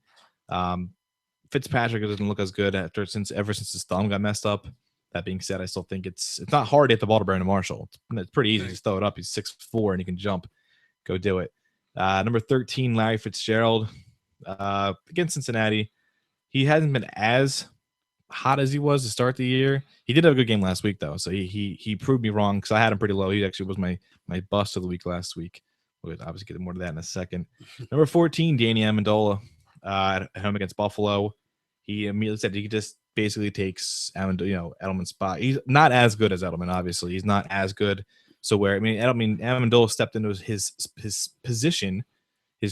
Fitzpatrick doesn't look as good ever since his thumb got messed up. That being said, I still think it's not hard to hit the ball to Brandon Marshall. It's pretty easy. Just throw it up. He's 6'4" and he can jump. Go do it. Number 13, Larry Fitzgerald against Cincinnati. He hasn't been as hot as he was to start the year. He did have a good game last week though, so he proved me wrong because I had him pretty low. He actually was my bust of the week last week. We'll obviously get more to that in a second. Number 14, Danny Amendola at home against Buffalo. He immediately said he just basically takes Edelman's spot. He's not as good as Edelman, obviously. He's not as good. So Amendola stepped into his position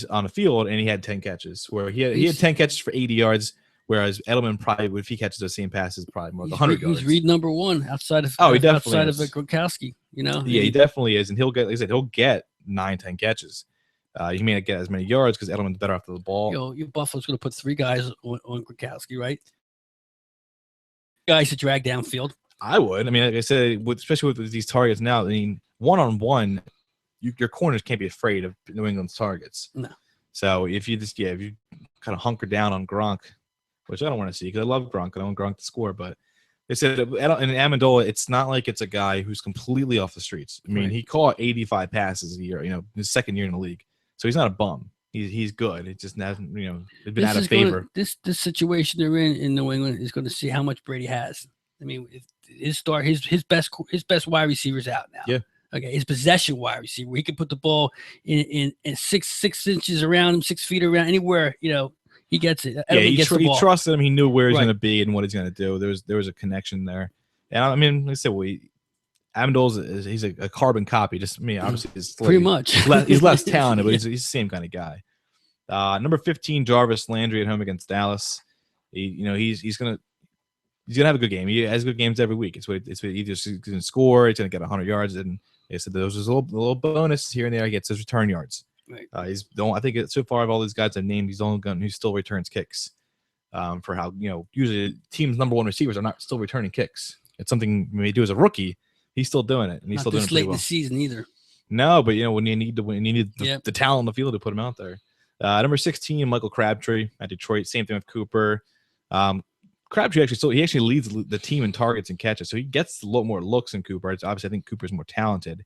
on the field and he had 10 catches. Where he had 10 catches for 80 yards. Whereas Edelman probably, if he catches the same passes, probably more than 100 yards. He's read number one outside of he definitely outside is. of Gronkowski. Yeah, he definitely is, and he'll get 9-10 catches. He may not get as many yards because Edelman's better after the ball. Your Buffalo's going to put 3 guys on Gronkowski, right? Guys to drag downfield. I would. I mean, like I said, especially with these targets now. I mean, 1-on-1, your corners can't be afraid of New England's targets. No. So if you kind of hunker down on Gronk, which I don't want to see because I love Gronk. I don't want Gronk to score, but they said in Amendola, it's not like it's a guy who's completely off the streets. I mean, He caught 85 passes a year, his second year in the league. So he's not a bum. He's good. It just hasn't, it's been out of favor. This situation they're in New England is going to see how much Brady has. I mean, his best wide receiver's out now. Yeah. Okay, his possession wide receiver. He can put the ball in 6 inches around him, 6 feet around anywhere. He gets it. He trusted him. He knew where he's going to be and what he's going to do. There was a connection there. And I mean, like I said, Amendola's he's a carbon copy. Just me, obviously, pretty much. He's less talented, but he's the same kind of guy. Number 15, Jarvis Landry at home against Dallas. He's gonna have a good game. He has good games every week. It's either he's gonna score, he's gonna get 100 yards, and like I said, there's a little bonus here and there. He gets his return yards. Right. I think so far of all these guys I've named, he's the only gun who still returns kicks. For how usually teams' number 1 receivers are not still returning kicks. It's something he may do as a rookie. He's still doing it, and he's not still doing it late pretty well. In the season either. No, but when you need the talent on the field to put him out there. Number 16, Michael Crabtree at Detroit. Same thing with Cooper. Crabtree actually leads the team in targets and catches, so he gets a lot more looks than Cooper. Obviously, I think Cooper's more talented.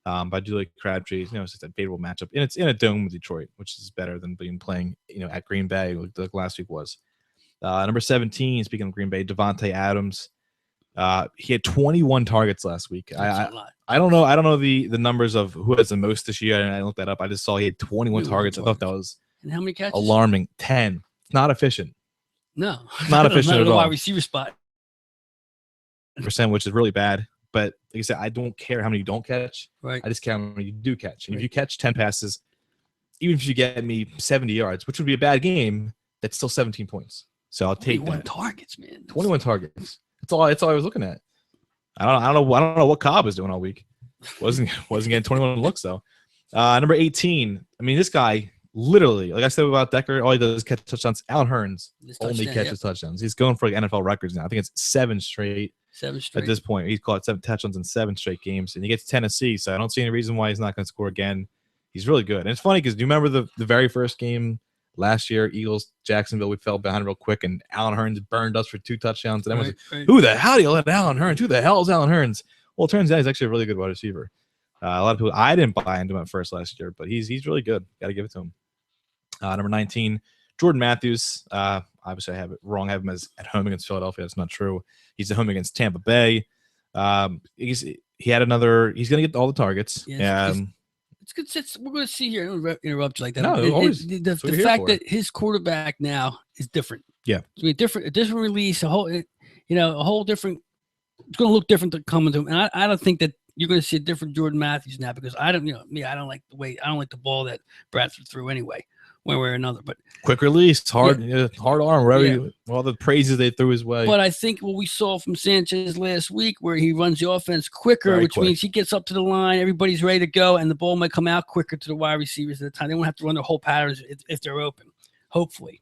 But I do like Crabtree. It's just a favorable matchup, and it's in a dome with Detroit, which is better than playing at Green Bay like last week was. Number 17, speaking of Green Bay, Devontae Adams. He had 21 targets last week. I don't know the numbers of who has the most this year, and I looked that up. I just saw he had 21 targets. I thought that was and how many catches? Alarming. 10. It's not efficient. No, not efficient at all. Wide receiver spot %, which is really bad. But like I said, I don't care how many you don't catch. Right. I just care how many you do catch. And if you catch 10 passes, even if you get me 70 yards, which would be a bad game, that's still 17 points. So I'll take 21 that. targets, man. 21 targets. That's all I was looking at. I don't know what Cobb was doing all week. Wasn't getting 21 looks though. Number 18. I mean, this guy literally, like I said about Decker, all he does is catch touchdowns. Allen Hurns only catches touchdowns. He's going for NFL records now. I think it's 7 straight. 7 straight. At this point, he's caught 7 touchdowns in 7 straight games, and he gets Tennessee. So I don't see any reason why he's not going to score again. He's really good, and it's funny because do you remember the very first game last year, Eagles Jacksonville? We fell behind real quick, and Allen Hurns burned us for 2 touchdowns. And everyone's like, "Who the hell do you let Allen Hurns? Who the hell is Allen Hurns?" Well, it turns out he's actually a really good wide receiver. A lot of people, I didn't buy into him at first last year, but he's really good. Got to give it to him. Number 19, Jordan Matthews. Obviously, I have it wrong. I have him as at home against Philadelphia. That's not true. He's at home against Tampa Bay. He's going to get all the targets. It's good. We're going to see here. I don't interrupt you like that. No, the fact that his quarterback now is different. Yeah, it's a different release. A whole different. It's going to look different to coming to him, and I don't think that you're going to see a different Jordan Matthews now because I don't like the ball that Bradford threw anyway. one way or another. But quick release, hard arm, whatever. All the praises they threw his way. But I think what we saw from Sanchez last week, where he runs the offense quicker, which means he gets up to the line, everybody's ready to go, and the ball might come out quicker to the wide receivers at the time. They won't have to run their whole patterns if they're open, hopefully.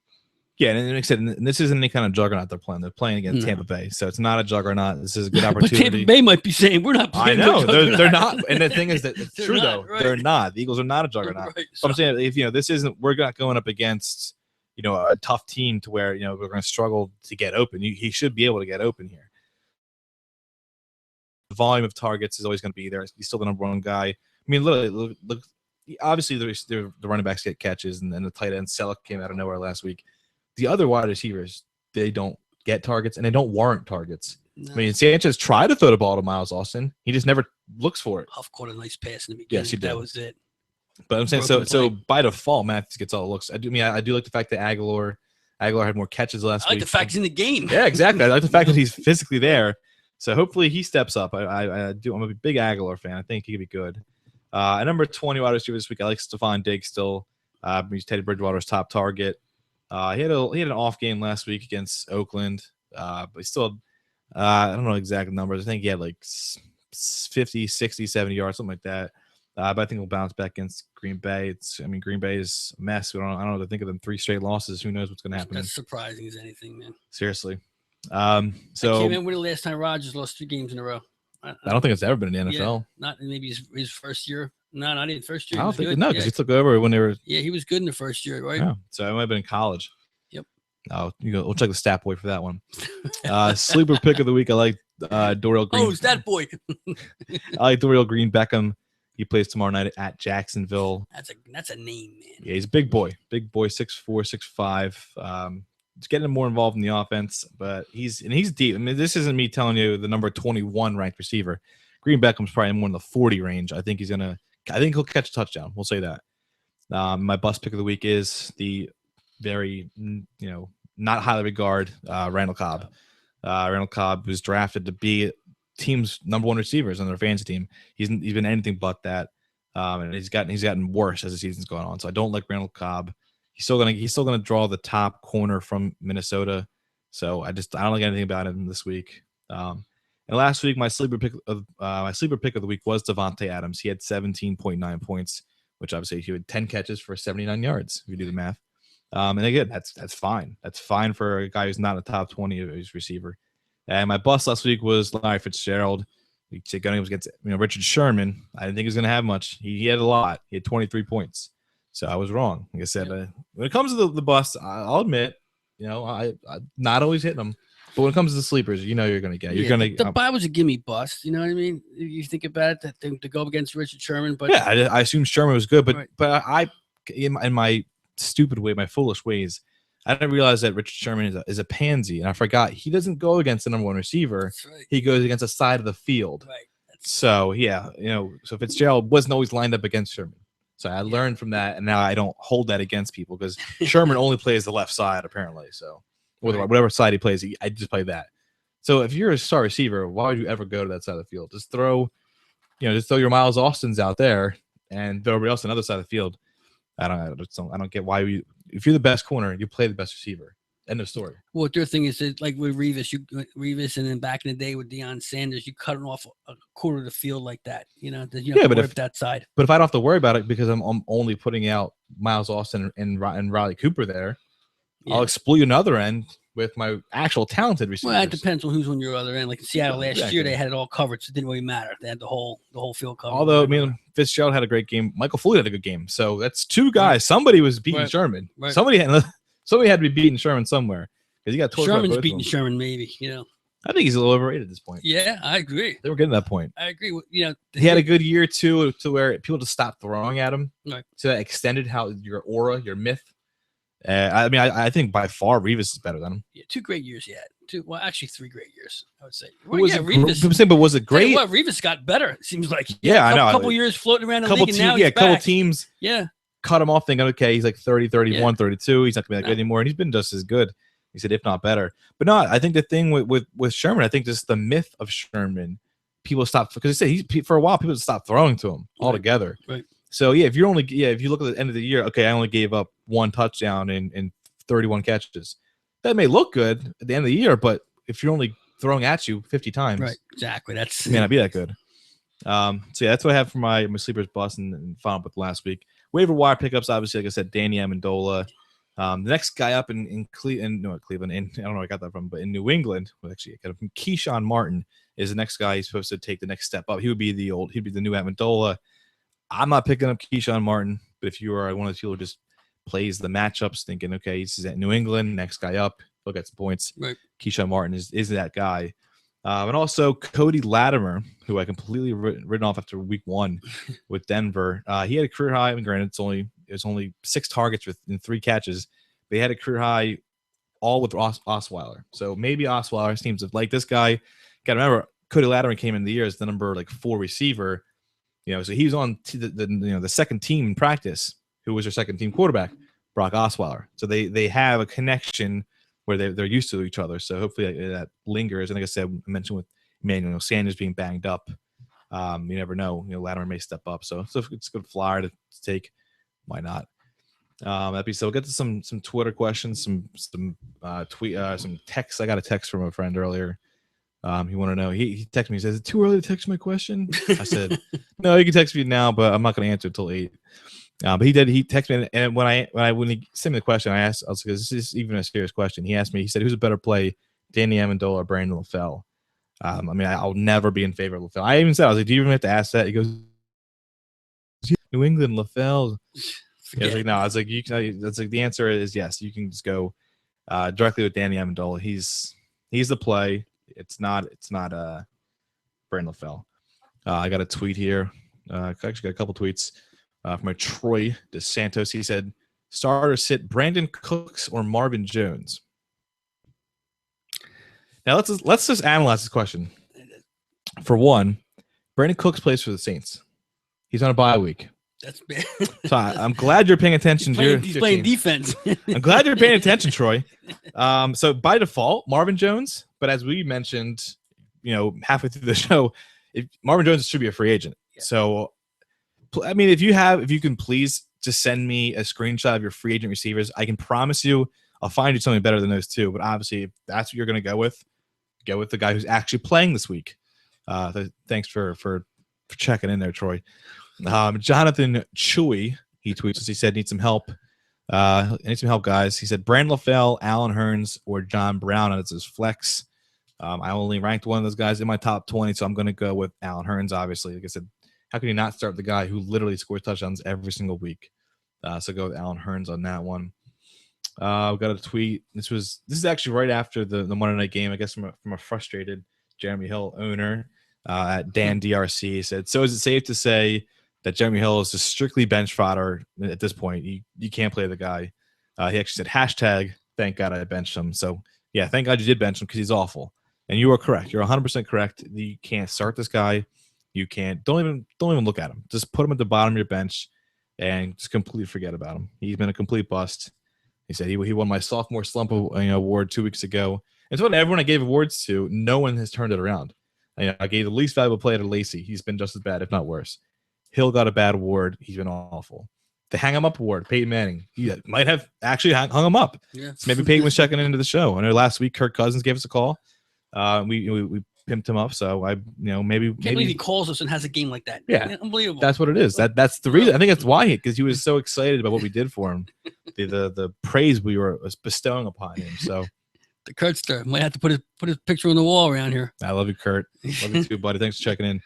Yeah, and like I said, and this isn't any kind of juggernaut they're playing. They're playing against Tampa Bay, so it's not a juggernaut. This is a good opportunity. But Tampa Bay might be saying, we're not playing. I know, they're not. And the thing is that it's true, not, though. Right. They're not. The Eagles are not a juggernaut. Right. So I'm saying, if this isn't, we're not going up against, a tough team to where, we're going to struggle to get open. He should be able to get open here. The volume of targets is always going to be there. He's still the number one guy. I mean, look obviously, the running backs get catches, and then the tight end, Selleck, came out of nowhere last week. The other wide receivers, they don't get targets, and they don't warrant targets. No. I mean, Sanchez tried to throw the ball to Miles Austin. He just never looks for it. Huff caught a nice pass in the beginning. Yes, he did. That was it. But I'm saying, so by default, Matthews gets all the looks. I do like the fact that Aguilar had more catches last week. I like the fact he's in the game. Yeah, exactly. I like the fact that he's physically there. So hopefully he steps up. I do. I'm a big Aguilar fan. I think he could be good. At number 20 wide receiver this week, I like Stephon Diggs still. He's Teddy Bridgewater's top target. He had an off game last week against Oakland, but he still I don't know exact numbers. I think he had like 50, 60, 70 yards, something like that. But I think he'll bounce back against Green Bay. Green Bay is a mess. I don't know what to think of them. 3 straight losses. Who knows what's going to happen? That's surprising as anything, man. Seriously. So I can't remember when the last time Rodgers lost 3 games in a row. I don't think it's ever been in the NFL. Not maybe his first year. No, not even first year. I don't think because he took over when they were. Yeah, he was good in the first year, right? Yeah. So it might have been in college. Yep. We'll check the stat boy for that one. Sleeper pick of the week. I like Dorial Green. Oh, it's that boy. I like Dorial Green Beckham. He plays tomorrow night at Jacksonville. That's a name, man. Yeah, he's a big boy. 6'4", 6'5". He's getting more involved in the offense, but he's deep. I mean, this isn't me telling you the number 21 ranked receiver. Green Beckham's probably more in the 40 range. I think he'll catch a touchdown. We'll say that. My bust pick of the week is the very, not highly regarded Randall Cobb. Randall Cobb was drafted to be team's number 1 receivers on their fantasy team. He's been anything but that, and he's gotten worse as the season's gone on. So I don't like Randall Cobb. He's still gonna draw the top corner from Minnesota. So I don't like anything about him this week. And last week, my sleeper pick of the week was Devontae Adams. He had 17.9 points, which obviously he had 10 catches for 79 yards. If you do the math, and again, that's fine. That's fine for a guy who's not a top 20 of his receiver. And my bust last week was Larry Fitzgerald. Going against Richard Sherman. I didn't think he was going to have much. He had a lot. He had 23 points. So I was wrong. Like I said, when it comes to the bust, I'll admit, I'm not always hitting them. But when it comes to the sleepers, you're going to get. The bye was a gimme bust. You know what I mean? You think about it, that to go against Richard Sherman, but I assumed Sherman was good, but right. but I, in my stupid way, my foolish ways, I didn't realize that Richard Sherman is a pansy, and I forgot he doesn't go against the number 1 receiver. That's right. He goes against the side of the field. Right. So so Fitzgerald wasn't always lined up against Sherman. So I learned from that, and now I don't hold that against people because Sherman only plays the left side apparently. So whatever side he plays, I just play that. So if you're a star receiver, why would you ever go to that side of the field? Just throw your Miles Austins out there and throw everybody else on the other side of the field. I don't get why if you're the best corner, you play the best receiver. End of story. Well, their thing is that, like with Revis, and then back in the day with Deion Sanders, you cut him off a quarter of the field like that. But that side. But if I don't have to worry about it because I'm only putting out Miles Austin and Riley Cooper there, I'll exploit another end with my actual talented receivers. Well, it depends on who's on your other end. Like in Seattle last year, they had it all covered, so it didn't really matter. They had the whole field covered. Although Fitzgerald had a great game, Michael Floyd had a good game. So that's 2 guys. Right. Somebody was beating Sherman. Right. Somebody had to be beating Sherman somewhere because he got torn. Sherman's beating Sherman, maybe. I think he's a little overrated at this point. Yeah, I agree. They were getting to that point. I agree. He had a good year too, to where people just stopped throwing at him. Right. So that extended your aura, your myth. I think by far Revis is better than him. Yeah, 2 great years he had. Actually 3 great years, I would say. Revis. But was it great? Revis got better. It seems like. Yeah, I know. A couple years floating around the league, and now he's back. Couple teams. Yeah. Cut him off thinking, okay, he's like 30, 31, 32. He's not going to be that good anymore. And he's been just as good. He said, if not better. But no, I think the thing with Sherman, I think just the myth of Sherman, people stopped because they say for a while people stopped throwing to him altogether. Right. So if you look at the end of the year, okay, I only gave up 1 touchdown in 31 catches. That may look good at the end of the year, but if you're only throwing at you 50 times, Right, exactly. That's it may not be that good. So yeah, that's what I have for my sleepers bust and follow up with last week. Waiver wire pickups, obviously, like I said, Danny Amendola. The next guy up in Cleveland, I don't know where I got that from, but in New England, well, actually, I got it from Keyshawn Martin is the next guy. He's supposed to take the next step up. He'd be the new Amendola. I'm not picking up Keyshawn Martin, but if you are one of the people who just plays the matchups, thinking, okay, he's at New England, next guy up, he'll get some points. right. Keyshawn Martin is that guy. And also Cody Latimer, who I completely written off after week 1 with Denver. He had a career high. I mean, granted, it was only 6 targets in 3 catches. They had a career high all with Osweiler. So maybe Osweiler seems to like this guy. Got to remember, Cody Latimer came in the year as the number 4 receiver. So he was on the second team in practice. Who was their second team quarterback? Brock Osweiler. So they have a connection where they're used to each other. So hopefully that lingers. And like I said, I mentioned with Emmanuel Sanders being banged up, you never know. Latimer may step up. So it's a good flyer to take. Why not? That'd be so. We'll get to some Twitter questions, some tweet, some texts. I got a text from a friend earlier. He wanted to know. He texted me. He says, "Is it too early to text my question?" I said, "No, you can text me now, but I'm not going to answer until 8." But he did. He texted me, and when he sent me the question, I was like, "This is even a serious question." He asked me. He said, "Who's a better play, Danny Amendola or Brandon LaFell?" I'll never be in favor of LaFell. I even said, "I was like, do you even have to ask that?" He goes, "New England LaFell." I was like, "No." I was like, that's like the answer is yes. You can just go directly with Danny Amendola. He's the play. It's not Brandon LaFell. I got a tweet here. I actually got a couple tweets from a Troy DeSantos. He said, "Start or sit Brandon Cooks or Marvin Jones?" Now let's just analyze this question. For one, Brandon Cooks plays for the Saints. He's on a bye week. That's bad. So I'm glad you're paying attention. He's playing defense. I'm glad you're paying attention, Troy. So by default, Marvin Jones. But as we mentioned, halfway through the show, Marvin Jones should be a free agent. Yeah. So, I mean, if you can please just send me a screenshot of your free agent receivers, I can promise you I'll find you something better than those two. But obviously, if that's what you're going to go with the guy who's actually playing this week. Thanks for checking in there, Troy. Jonathan Chewy, he tweets us. He said, "Need some help. Need some help, guys." He said, Brandon LaFell, Alan Hearns, or John Brown as his flex. I only ranked one of those guys in my top 20, so I'm going to go with Alan Hearns, obviously. Like I said, how can you not start the guy who literally scores touchdowns every single week? So go with Alan Hearns on that one. We got a tweet. This is actually right after the Monday night game, I guess, from a frustrated Jeremy Hill owner at Dan DRC. He said, "So is it safe to say that Jeremy Hill is just strictly bench fodder at this point? You can't play the guy." He actually said, hashtag, "Thank God I benched him." So, yeah, thank God you did bench him because he's awful. And you are correct. You're 100% correct. You can't start this guy. You can't. Don't even look at him. Just put him at the bottom of your bench and just completely forget about him. He's been a complete bust. He said he won my sophomore slump award 2 weeks ago. It's what everyone I gave awards to, no one has turned it around. I gave the least valuable player to Lacey. He's been just as bad, if not worse. Hill got a bad award. He's been awful. The Hang Him Up award, Peyton Manning. He might have actually hung him up. Yeah. So maybe Peyton was checking into the show. I know last week Kirk Cousins gave us a call. We pimped him up. So maybe Can't believe he calls us and has a game like that. Yeah, unbelievable. That's what it is. That's the reason. I think that's why, because he was so excited about what we did for him, the praise we were bestowing upon him. So the Kurtster might have to put his picture on the wall around here. I love you, Kurt. Love you too, buddy. Thanks for checking in.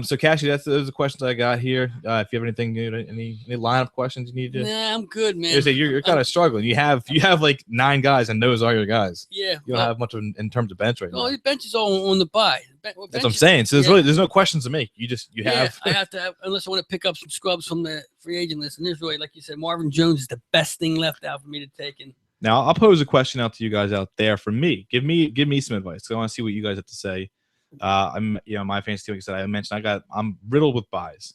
So Cashy, those are the questions I got here. If you have anything, any line of questions you need to. Nah, I'm good, man. You're kind of struggling. You have like 9 guys, and those are your guys. Yeah, you don't have much in terms of bench right now. Oh, the bench is all on the buy. That's what I'm saying. So there's no questions to make. You have. I have to unless I want to pick up some scrubs from the free agent list. And there's really, like you said, Marvin Jones is the best thing left out for me to take in. Now I'll pose a question out to you guys out there. From me, give me some advice. I want to see what you guys have to say. I'm my fantasy team, like I said, I mentioned I'm riddled with buys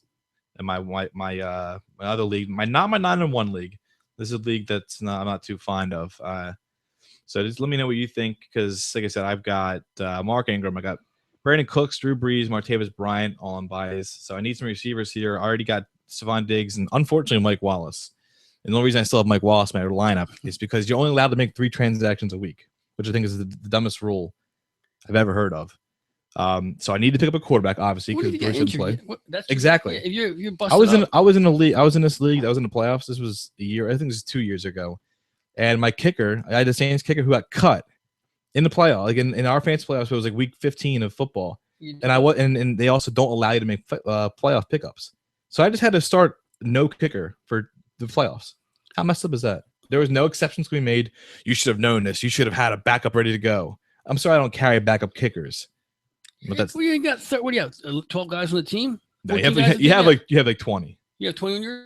in my other league, my 9-1 league. This is a league I'm not too fond of. So just let me know what you think, because like I said, I've got Mark Ingram, I got Brandon Cooks, Drew Brees, Martavis Bryant all on buys. So I need some receivers here. I already got Stephon Diggs, and unfortunately Mike Wallace. And the only reason I still have Mike Wallace in my lineup is because you're only allowed to make 3 transactions a week, which I think is the dumbest rule I've ever heard of. So I need to pick up a quarterback, obviously, because Bruce didn't play. Exactly. If you're I was in a league. I was in this league. I was in the playoffs. This was a year. I think this was 2 years ago. And my kicker, I had the Saints kicker who got cut in the playoff. Like in our fantasy playoffs, it was like week 15 of football. And they also don't allow you to make playoff pickups. So I just had to start no kicker for the playoffs. How messed up is that? There was no exceptions to be made. You should have known this. You should have had a backup ready to go. I'm sorry I don't carry backup kickers. But that's well, you got what do you have? 12 guys on the team? No, you have like 20. You have 20 on your.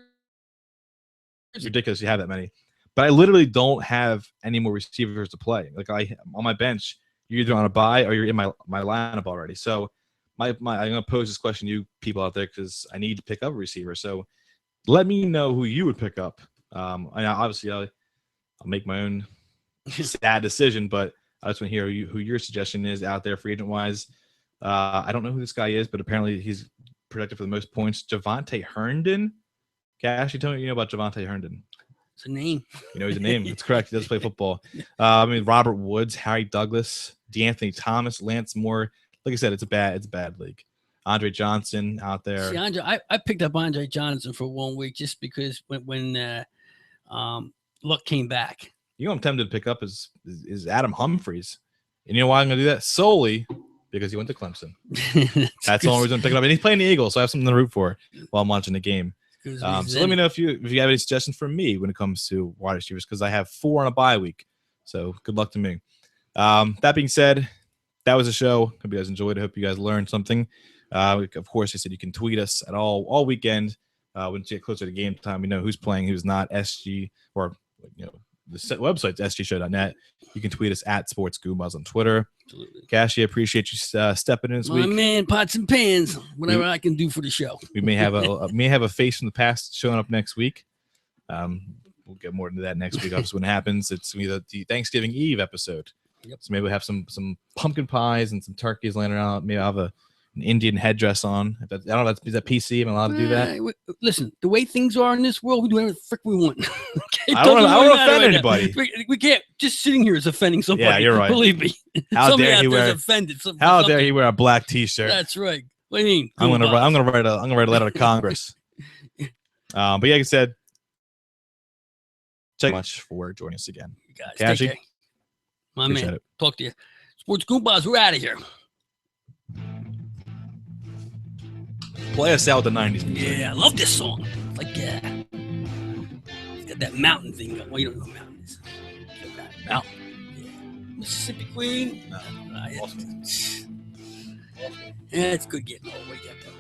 It's ridiculous. You have that many, but I literally don't have any more receivers to play. Like on my bench, you're either on a bye or you're in my lineup already. So I'm gonna pose this question to you people out there because I need to pick up a receiver. So let me know who you would pick up. And obviously I'll make my own sad decision, but I just want to hear who your suggestion is out there free agent wise. I don't know who this guy is, but apparently he's projected for the most points. Javante Herndon. Cash, you tell me you know about Javante Herndon. It's a name. You know he's a name. That's correct. He does play football. Robert Woods, Harry Douglas, DeAnthony Thomas, Lance Moore. Like I said, it's a bad league. Andre Johnson out there. See, I picked up Andre Johnson for 1 week just because when Luck came back. You know what I'm tempted to pick up is Adam Humphries. And you know why I'm going to do that? Solely because he went to Clemson. That's the only reason I'm picking up. And he's playing the Eagles, so I have something to root for while I'm watching the game. So let me know if you have any suggestions for me when it comes to wide receivers, because I have 4 on a bye week. So good luck to me. That being said, that was a show. Hope you guys enjoyed it. Hope you guys learned something. Of course, I said you can tweet us at all weekend. Once you get closer to game time, we know who's playing, who's not. SG or the website's sgshow.net. You can tweet us at Sports Goombahs on Twitter. Absolutely. Cashy, I appreciate you stepping in this week. My man, pots and pans, whatever I can do for the show. We may have a face from the past showing up next week. We'll get more into that next week. Obviously, when it happens, it's gonna be the Thanksgiving Eve episode. Yep. So maybe we'll have some pumpkin pies and some turkeys laying around. Maybe I'll have an Indian headdress on. I don't know. Is that PC? Am I allowed to do that? Listen, the way things are in this world, we do whatever the frick we want. Okay? I don't want to offend anybody. We can't. Just sitting here is offending somebody. Yeah, you're right. Believe me. How dare he wear? Offended. How dare he wear a black T-shirt? That's right. What do you mean? I'm gonna write a letter to Congress. But like I said, thank you much for joining us again. You guys, Cashy, take care. My appreciate man. it. Talk to you. Sports Goombahs, we're out of here. Play us out with the 90s music. Yeah, I love this song. Like, yeah. It's got that mountain thing going. Well, you don't know what mountain is. Mountain. Yeah. Mississippi Queen. No. Yeah, it's good getting all the way up there.